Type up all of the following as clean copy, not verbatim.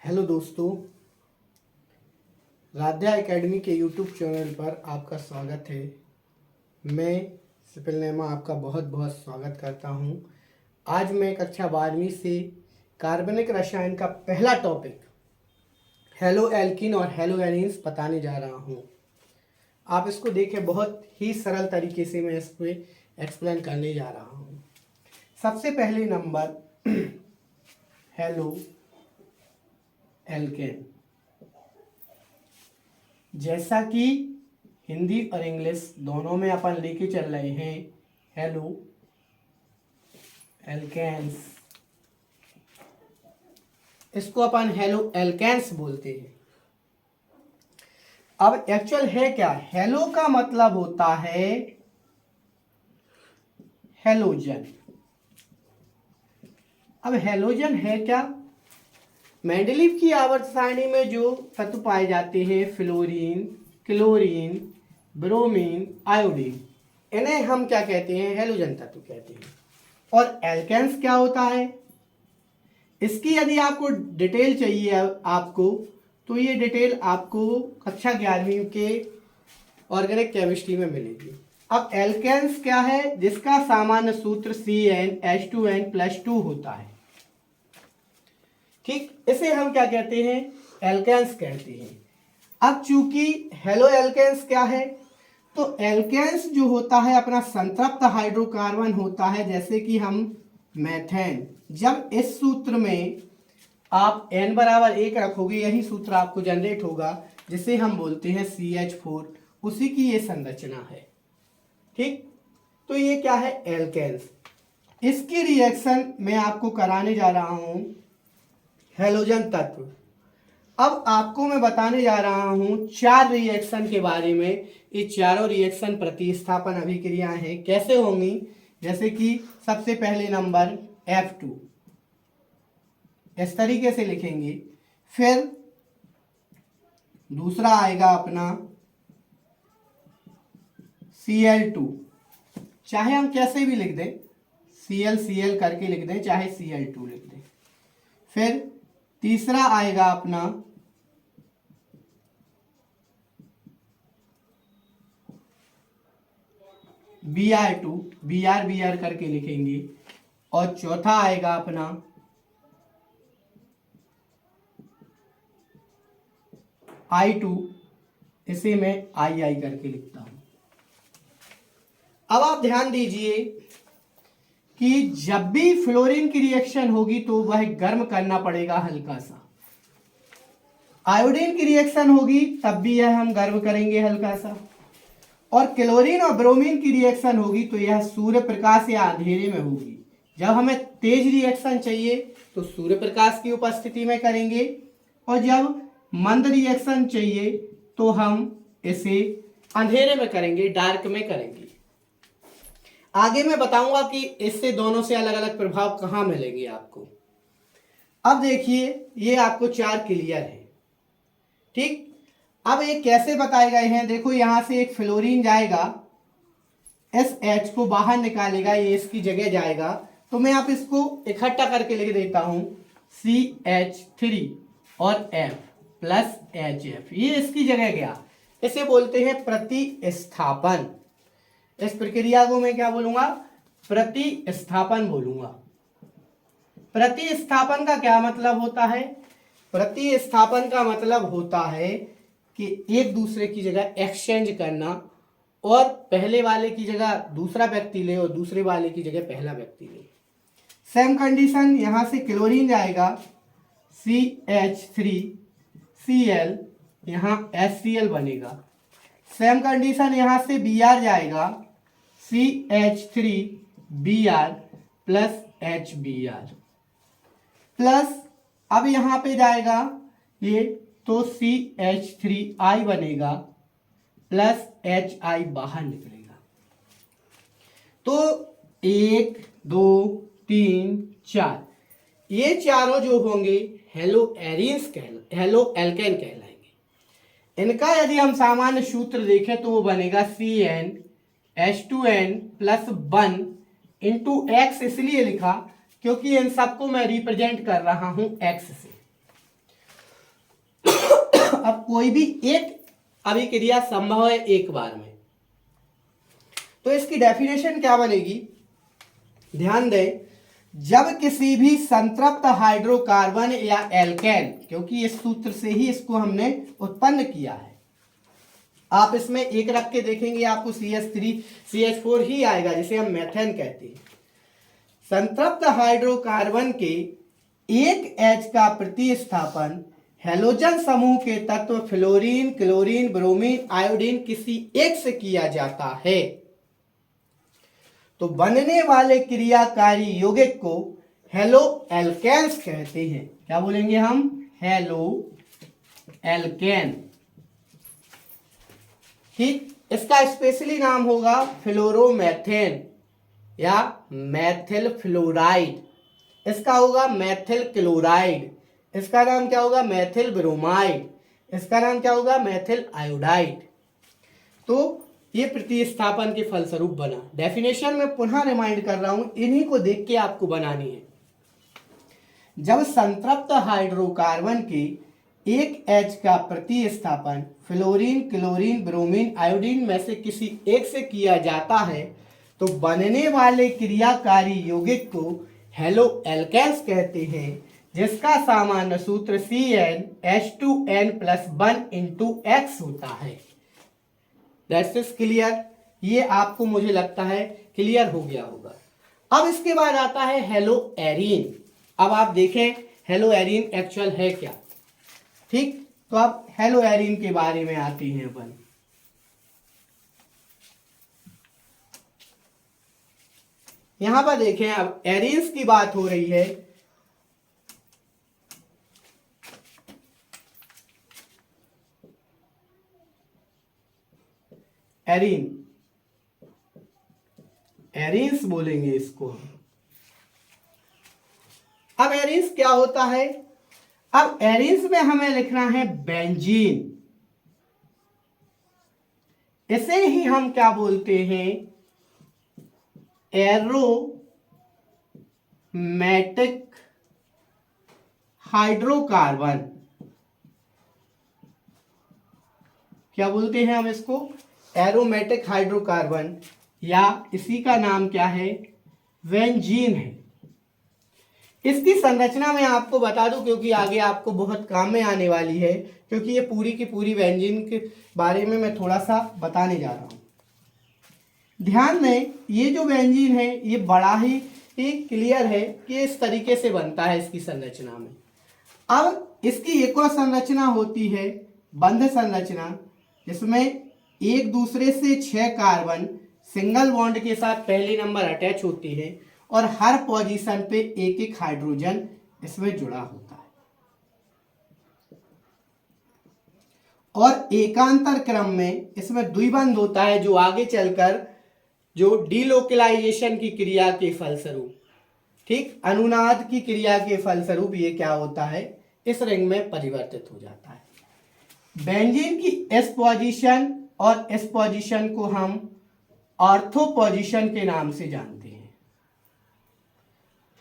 Hello दोस्तों, Radhya academy के YouTube channel पर आपका स्वागत है। मैं सिपिल नेमा आपका बहुत बहुत स्वागत करता हूं। आज मैं कक्षा 12वीं से कार्बनिक रसायन का पहला टॉपिक हेलो एल्कीन और हेलो एरीन्स बताने जा रहा हूं। आप इसको देखें, बहुत ही सरल तरीके से मैं इस पर एक्सप्लेन करने जा रहा हूं। सबसे पहले नंबर हेलो एल्केन। जैसा कि हिंदी और इंग्लिश दोनों में अपन लेके चल रहे हैं, हेलो एल्केन्स, इसको अपन हेलो एल्केन्स बोलते हैं। अब एक्चुअल है क्या? हेलो का मतलब होता है हेलोजन। अब हेलोजन है क्या? मेंडलीव की आवर्त सारणी में जो तत्व पाए जाते हैं, फ्लोरीन, क्लोरीन, ब्रोमीन, आयोडीन, इन्हें हम क्या कहते हैं? हेलोजन तत्व कहते हैं। और एल्केन्स क्या होता है? इसकी यदि आपको डिटेल चाहिए आपको, तो ये डिटेल आपको कक्षा 11वीं के ऑर्गेनिक केमिस्ट्री में मिलेगी। अब एल्केन्स क्या है? जिसका सामान्य सूत्र CnH2n+2 होता है। ठीक, इसे हम क्या कहते हैं? एल्केन्स कहते हैं। अब चूंकि हेलो एल्केन्स क्या है, तो एल्केन्स जो होता है अपना संतृप्त हाइड्रोकार्बन होता है, जैसे कि हम मेथेन। जब इस सूत्र में आप n बराबर 1 रखोगे, यही सूत्र आपको जनरेट होगा, जिसे हम बोलते हैं CH4। उसी की ये संरचना है। ठीक, तो ये क्या है? एल्केन्स। इसकी रिएक्शन मैं आपको कराने जा रहा हूं हेलोजन तत्व। अब आपको मैं बताने जा रहा हूं 4 रिएक्शन के बारे में। ये चारों रिएक्शन प्रतिस्थापन अभिक्रियाएं हैं। कैसे होंगी? जैसे कि सबसे पहले नंबर F2, इस तरीके से लिखेंगे। फिर दूसरा आएगा अपना Cl2, चाहे हम कैसे भी लिख दें, Cl करके लिख दें, चाहे Cl2 लिख दें। फिर तीसरा आएगा अपना Br2, Br करके लिखेंगे। और चौथा आएगा अपना I2, इसे मैं II करके लिखता हूं। अब आप ध्यान दीजिए कि जब भी फ्लोरीन की रिएक्शन होगी तो वह गर्म करना पड़ेगा हल्का सा। आयोडीन की रिएक्शन होगी तब भी यह हम गर्म करेंगे हल्का सा। और क्लोरीन और ब्रोमीन की रिएक्शन होगी तो यह सूर्य प्रकाश या अंधेरे में होगी। जब हमें तेज रिएक्शन चाहिए तो सूर्य प्रकाश की उपस्थिति में करेंगे, और जब मंद रिएक्शन चाहिए तो हम इसे अंधेरे में करेंगे, डार्क में करेंगे। आगे मैं बताऊंगा कि इससे दोनों से अलग अलग प्रभाव कहां मिलेंगे आपको। अब देखिए, ये आपको 4 क्लियर है। ठीक, अब ये कैसे बताए गए हैं? देखो, यहां से एक फ्लोरीन जाएगा, SH को बाहर निकालेगा, ये इसकी जगह जाएगा। तो मैं आप इसको इकट्ठा करके लिख देता हूं, CH3 और F प्लस HF, ये इसकी जगह गया। इसे बोलते हैं प्रतिस्थापन। इस प्रक्रिया को मैं क्या बोलूंगा? प्रतिस्थापन बोलूंगा। प्रतिस्थापन का क्या मतलब होता है? प्रतिस्थापन का मतलब होता है कि एक दूसरे की जगह एक्सचेंज करना, और पहले वाले की जगह दूसरा व्यक्ति ले और दूसरे वाले की जगह पहला व्यक्ति ले। सेम कंडीशन, यहां से क्लोरीन जाएगा, CH3Cl, यहां HCl बनेगा। सेम कंडीशन, यहां से Br जाएगा, CH3Br प्लस HBr, प्लस अब यहां पे जाएगा ये, तो CH3I बनेगा, प्लस HI बाहर निकलेगा। तो 1 2 3 4, ये चारों जो होंगे हेलो एल्केन कहलाएंगे। इनका यदि हम सामान्य सूत्र देखें तो वो बनेगा CnH2n+1 इंटू X। इसलिए लिखा क्योंकि इन सबको मैं रिप्रेजेंट कर रहा हूं X से। अब कोई भी एक अभिक्रिया संभव है एक बार में, तो इसकी डेफिनेशन क्या बनेगी, ध्यान दें, जब किसी भी संतृप्त हाइड्रोकार्बन या एल्केन, क्योंकि इस सूत्र से ही इसको हमने उत्पन्न किया है, आप इसमें एक रख के देखेंगे आपको CH3 CH4 ही आएगा जिसे हम मेथेन कहते हैं। संतृप्त हाइड्रोकार्बन के एक H का प्रतिस्थापन हैलोजन समूह के तत्व फ्लोरीन, क्लोरीन, ब्रोमीन, आयोडीन किसी एक से किया जाता है तो बनने वाले क्रियाकारी यौगिक को हेलो एल्केन्स कहते हैं। क्या बोलेंगे हम, हेलो एल्केन। ठीक, इसका स्पेशली नाम होगा फ्लोरोमेथेन या मैथिल फ्लोराइड, इसका होगा मैथिल क्लोराइड, इसका नाम क्या होगा, मैथिल ब्रोमाइड, इसका नाम क्या होगा, मैथिल आयोडाइड। तो ये प्रतिस्थापन के फलस्वरूप बना। डेफिनेशन में पुनः रिमाइंड कर रहा हूं, इन्हीं को देख के आपको बनानी है। जब संतृप्त हाइड्रोकार्बन के एक H का प्रतिस्थापन फ्लोरीन, क्लोरीन, ब्रोमीन, आयोडीन में से किसी एक से किया जाता है तो बनने वाले क्रियाकारी यौगिक को हेलो एल्केन्स कहते हैं, जिसका सामान्य सूत्र CnH2n+1 होता है। That's is clear. ये आपको मुझे लगता है क्लियर हो गया होगा। अब इसके बाद आता है हेलो एरीन। अब आप देखें हेलो एरीन एक्चुअल है क्या। ठीक, तो अब हेलो एरीन के बारे में आती हैं अपन। यहां पर देखें, अब एरीन्स की बात हो रही है। एरीन, एरीन्स बोलेंगे इसको हम। अब एरीन्स क्या होता है, अब एरीन्स में हमें लिखना है बेंजीन, इसे ही हम क्या बोलते हैं, एरोमेटिक हाइड्रोकार्बन। क्या बोलते हैं हम इसको, एरोमेटिक हाइड्रोकार्बन, या इसी का नाम क्या है, बेंजीन है। इसकी संरचना मैं आपको बता दूं क्योंकि आगे आपको बहुत काम में आने वाली है, क्योंकि ये पूरी की पूरी बेंजीन के बारे में मैं थोड़ा सा बताने जा रहा हूं। ध्यान दें, ये जो बेंजीन है ये बड़ा ही क्लियर है कि इस तरीके से बनता है इसकी संरचना में। अब इसकी एक और संरचना होती है बंध संरचना, जिसमें एक दूसरे से 6 कार्बन सिंगल बॉन्ड के साथ पहले नंबर अटैच होती है और हर पोजीशन पे एक एक हाइड्रोजन इसमें जुड़ा होता है। और एकांतर क्रम में इसमें द्विबंध होता है, जो आगे चलकर जो डीलोकलाइजेशन की क्रिया के फलस्वरूप, ठीक, अनुनाद की क्रिया के फलस्वरूप ये क्या होता है, इस रिंग में परिवर्तित हो जाता है। बेंजीन की एस पोजीशन और एस पोजीशन को हम ऑर्थो पोजीशन के नाम से जानते हैं।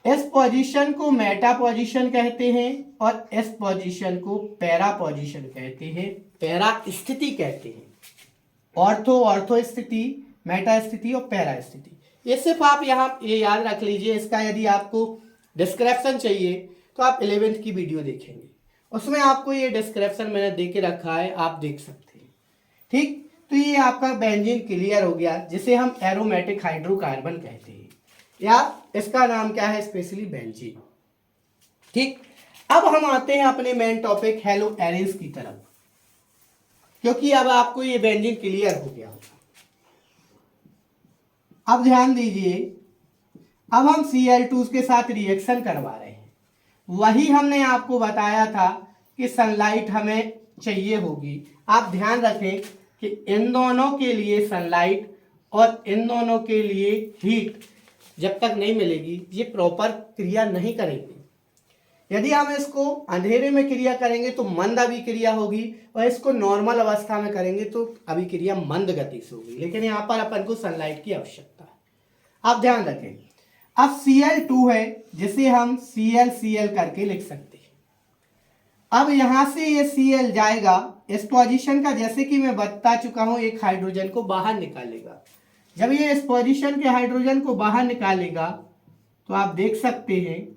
एस पोजीशन को मेटा पोजीशन कहते हैं और एस पोजीशन को पैरा पोजीशन कहते हैं, पैरा स्थिति कहते हैं। ऑर्थो स्थिति, मेटा स्थिति और पैरा स्थिति। ये सिर्फ आप यहाँ ये याद रख लीजिए। इसका यदि आपको डिस्क्रिप्शन चाहिए तो आप 11th की वीडियो देखेंगे, उसमें आपको ये डिस्क्रिप्शन मैंने दे के रखा है, आप देख सकते हैं। ठीक, तो ये आपका बेंजीन क्लियर हो गया, जिसे हम एरोमेटिक हाइड्रोकार्बन कहते हैं, या इसका नाम क्या है स्पेशली बेंजीन। ठीक, अब हम आते हैं अपने मेन टॉपिक हेलो एरीन्स की तरफ, क्योंकि अब आपको ये बेंजीन क्लियर हो गया होगा। अब ध्यान दीजिए, अब हम Cl2 के साथ रिएक्शन करवा रहे हैं। वही हमने आपको बताया था कि सनलाइट हमें चाहिए होगी। आप ध्यान रखें कि इन दोनों के लिए सनलाइट और इन दोनों के लिए हीट जब तक नहीं मिलेगी ये प्रॉपर क्रिया नहीं करेंगे। यदि हम इसको अंधेरे में क्रिया करेंगे तो मंद अभिक्रिया होगी, और इसको नॉर्मल अवस्था में करेंगे तो अभिक्रिया मंद गति से होगी। लेकिन यहाँ पर अपन को सनलाइट की आवश्यकता है। आप ध्यान रखें, अब Cl2 है जिसे हम ClCl करके लिख सकते हैं। अब यहां से ये Cl जाएगा इस पोजीशन का, जैसे कि मैं बता चुका हूं, एक हाइड्रोजन को बाहर निकालेगा। जब ये इस पोजीशन के हाइड्रोजन को बाहर निकालेगा तो आप देख सकते हैं,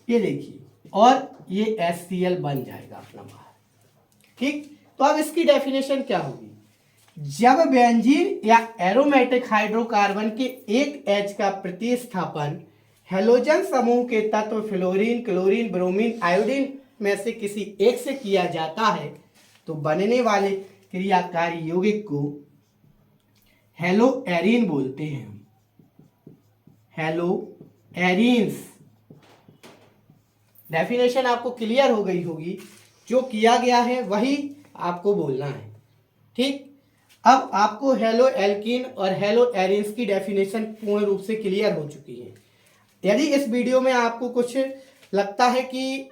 ये देखिए, और ये HCl बन जाएगा अपना बाहर। ठीक, तो अब इसकी डेफिनेशन क्या होगी? जब बेंजीन या एरोमेटिक हाइड्रोकार्बन के एक H का प्रतिस्थापन हेलोजन समूह के तत्व फ्लोरीन, क्लोरीन, ब्रोमीन, आयोडीन में से किसी एक से किया जाता है तो बनने वाले क्रियाकारी यौगिक को हेलो एरीन बोलते हैं। Hello arenes. डेफिनेशन आपको क्लियर हो गई होगी, जो किया गया है वही आपको बोलना है। ठीक, अब आपको हेलो एल्कीन और हेलो एरीन्स की डेफिनेशन पूर्ण रूप से क्लियर हो चुकी है। यदि इस वीडियो में आपको कुछ लगता है कि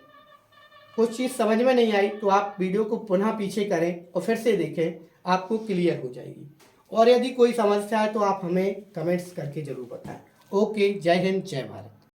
कुछ चीज़ समझ में नहीं आई तो आप वीडियो को पुनः पीछे करें और फिर से देखें, आपको क्लियर हो जाएगी। और यदि कोई समस्या है तो आप हमें कमेंट्स करके ज़रूर बताएं। ओके, जय हिंद, जय भारत।